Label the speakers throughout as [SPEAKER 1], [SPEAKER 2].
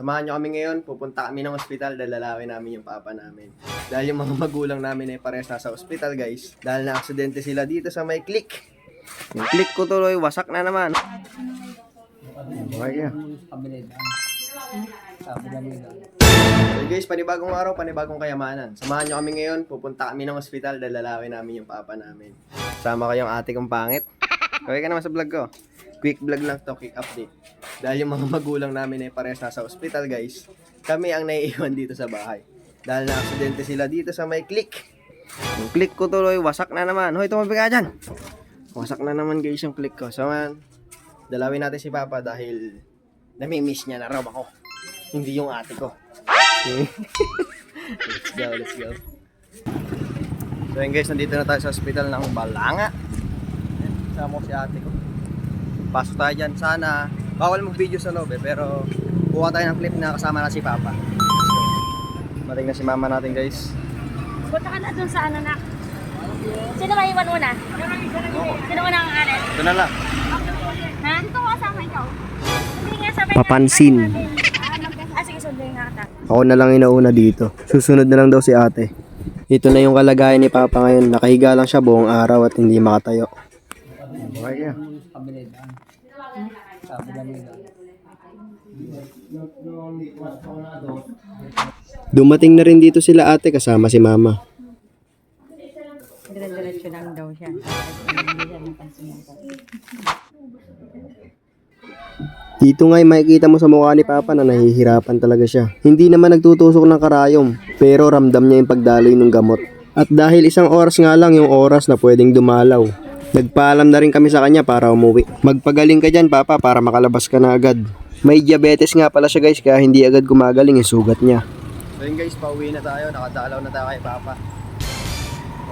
[SPEAKER 1] Samahan nyo kami ngayon, pupunta kami ng ospital dahil lalawin namin yung papa namin. Dahil yung mga magulang namin ay parehas nasa ospital guys. Dahil na-aksidente sila dito sa may click. Yung click ko tuloy, wasak na naman. Okay ka. So guys, panibagong araw, panibagong kayamanan. Samahan nyo kami ngayon, pupunta kami ng ospital dahil lalawin namin yung papa namin. Sama ko yung ate kong pangit. Okay ka naman sa vlog ko. Quick vlog lang to, quick update. Dahil yung mga magulang namin ay parehas nasa ospital guys, kami ang naiiwan dito sa bahay. Dahil na-aksidente sila dito sa may click. Yung click ko tuloy, wasak na naman. Hoy, tumabi ka dyan. Wasak na naman guys yung click ko. So man, dalawin natin si Papa dahil nami-miss niya na raw ako. Hindi yung ate ko. Let's go. So yun guys, nandito na tayo sa hospital ng Balanga. Kasama ko si ate ko. Pasok tayo dyan. Sana, bawal mag-video sa loob pero kuha tayo ng clip na kasama na si Papa. Mating na si mama natin guys.
[SPEAKER 2] Punta ka na dun sa ano na. Sino ba iwan muna? Sino muna ang alis?
[SPEAKER 1] Ito na lang.
[SPEAKER 2] Ha? Dito ko kasama ikaw. Hindi nga sabay
[SPEAKER 1] Papansin.
[SPEAKER 2] Sige, sundin nga kita.
[SPEAKER 1] Ako na lang inauna dito. Susunod na lang daw si ate. Ito na yung kalagayan ni Papa ngayon. Nakahiga lang siya buong araw at hindi makatayo. Okay ka. Dumating na rin dito sila ate kasama si mama.
[SPEAKER 2] Dire-diretso lang daw siya.
[SPEAKER 1] Dito nga'y makikita mo sa mukha ni Papa na nahihirapan talaga siya. Hindi naman nagtutusok ng karayom, pero ramdam niya yung pagdaloy ng gamot. At dahil 1 oras nga lang yung oras na pwedeng dumalaw, nagpaalam na rin kami sa kanya para umuwi. Magpagaling ka dyan Papa para makalabas ka na agad. May diabetes nga pala siya guys kaya hindi agad gumagaling yung sugat niya. So yun guys, pauwi na tayo, nakadalaw na tayo kay Papa.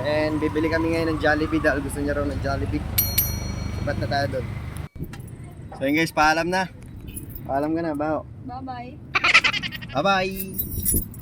[SPEAKER 1] And bibili kami ngayon ng Jollibee dahil gusto niya raw ng Jollibee. Sabat na tayo doon. So yun guys, paalam na. Paalam ka na, bao.
[SPEAKER 2] Bye-bye.
[SPEAKER 1] Bye-bye!